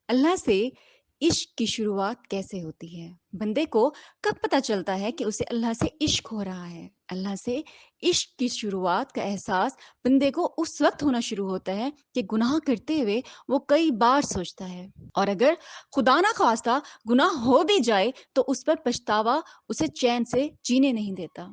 اللہ سے عشق کی شروعات کیسے ہوتی ہے؟ بندے کو کب پتہ چلتا ہے کہ اسے اللہ سے عشق ہو رہا ہے؟ اللہ سے عشق کی شروعات کا احساس بندے کو اس وقت ہونا شروع ہوتا ہے کہ گناہ کرتے ہوئے وہ کئی بار سوچتا ہے، اور اگر خدا نہ خواستہ گناہ ہو بھی جائے تو اس پر پچھتاوا اسے چین سے جینے نہیں دیتا،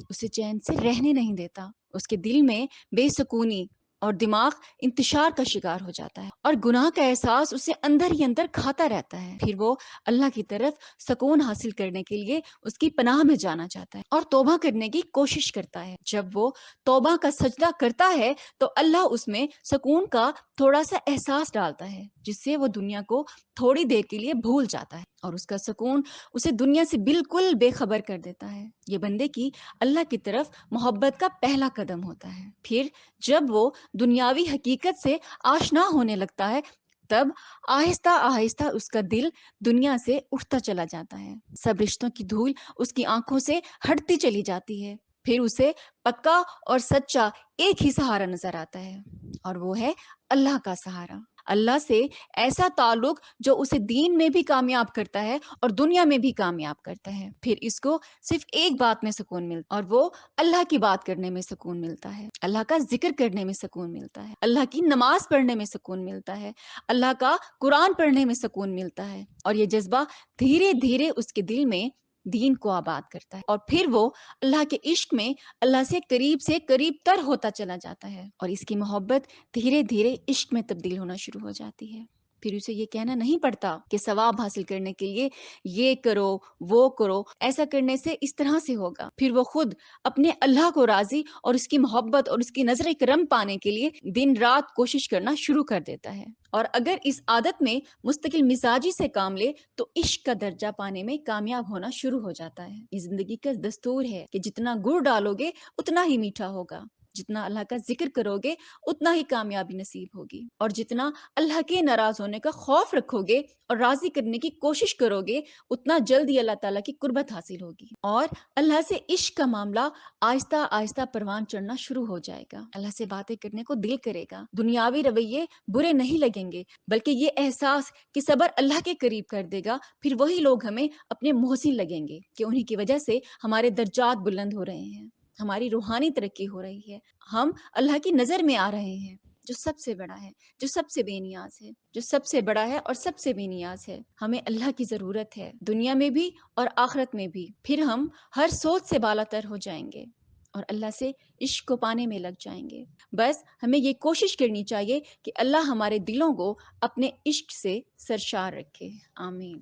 اسے چین سے رہنے نہیں دیتا، اس کے دل میں بے سکونی اور دماغ انتشار کا شکار ہو جاتا ہے، اور گناہ کا احساس اسے اندر ہی اندر کھاتا رہتا ہے۔ پھر وہ اللہ کی طرف سکون حاصل کرنے کے لیے اس کی پناہ میں جانا چاہتا ہے اور توبہ کرنے کی کوشش کرتا ہے۔ جب وہ توبہ کا سجدہ کرتا ہے تو اللہ اس میں سکون کا تھوڑا سا احساس ڈالتا ہے، جس سے وہ دنیا کو تھوڑی دیر کے لیے بھول جاتا ہے، اور اس کا سکون اسے دنیا سے بالکل بے خبر کر دیتا ہے۔ یہ بندے کی اللہ کی طرف محبت کا پہلا قدم ہوتا ہے۔ پھر جب وہ دنیاوی حقیقت سے آشنا ہونے لگتا ہے، تب آہستہ آہستہ اس کا دل دنیا سے اٹھتا چلا جاتا ہے، سب رشتوں کی دھول اس کی آنکھوں سے ہٹتی چلی جاتی ہے، پھر اسے پکا اور سچا ایک ہی سہارا نظر آتا ہے، اور وہ ہے اللہ کا سہارا۔ اللہ سے ایسا تعلق جو اسے دین میں بھی کامیاب کرتا ہے اور دنیا میں بھی کامیاب کرتا ہے۔ پھر اس کو صرف ایک بات میں سکون ملتا ہے، اور وہ اللہ کی بات کرنے میں سکون ملتا ہے، اللہ کا ذکر کرنے میں سکون ملتا ہے، اللہ کی نماز پڑھنے میں سکون ملتا ہے، اللہ کا قرآن پڑھنے میں سکون ملتا ہے، اور یہ جذبہ دھیرے دھیرے اس کے دل میں دین کو آباد کرتا ہے، اور پھر وہ اللہ کے عشق میں اللہ سے قریب تر ہوتا چلا جاتا ہے، اور اس کی محبت دھیرے دھیرے عشق میں تبدیل ہونا شروع ہو جاتی ہے۔ پھر اسے یہ کہنا نہیں پڑتا کہ ثواب حاصل کرنے کے لیے یہ کرو وہ کرو، ایسا کرنے سے اس طرح سے ہوگا۔ پھر وہ خود اپنے اللہ کو راضی اور اس کی محبت اور اس کی نظر کرم پانے کے لیے دن رات کوشش کرنا شروع کر دیتا ہے، اور اگر اس عادت میں مستقل مزاجی سے کام لے تو عشق کا درجہ پانے میں کامیاب ہونا شروع ہو جاتا ہے۔ یہ زندگی کا دستور ہے کہ جتنا گڑ ڈالو گے اتنا ہی میٹھا ہوگا، جتنا اللہ کا ذکر کرو گے اتنا ہی کامیابی نصیب ہوگی، اور جتنا اللہ کے ناراض ہونے کا خوف رکھو گے اور راضی کرنے کی کوشش کرو گے اتنا جلدی اللہ تعالیٰ کی قربت حاصل ہوگی، اور اللہ سے عشق کا معاملہ آہستہ آہستہ پروان چڑھنا شروع ہو جائے گا۔ اللہ سے باتیں کرنے کو دل کرے گا، دنیاوی رویے برے نہیں لگیں گے، بلکہ یہ احساس کہ صبر اللہ کے قریب کر دے گا، پھر وہی لوگ ہمیں اپنے محسن لگیں گے کہ انہی کی وجہ سے ہمارے درجات بلند ہو رہے ہیں، ہماری روحانی ترقی ہو رہی ہے، ہم اللہ کی نظر میں آ رہے ہیں، جو سب سے بڑا ہے، جو سب سے بے نیاز ہے، جو سب سے بڑا ہے اور سب سے بے نیاز ہے۔ ہمیں اللہ کی ضرورت ہے، دنیا میں بھی اور آخرت میں بھی۔ پھر ہم ہر سوچ سے بالا تر ہو جائیں گے اور اللہ سے عشق کو پانے میں لگ جائیں گے۔ بس ہمیں یہ کوشش کرنی چاہیے کہ اللہ ہمارے دلوں کو اپنے عشق سے سرشار رکھے۔ آمین۔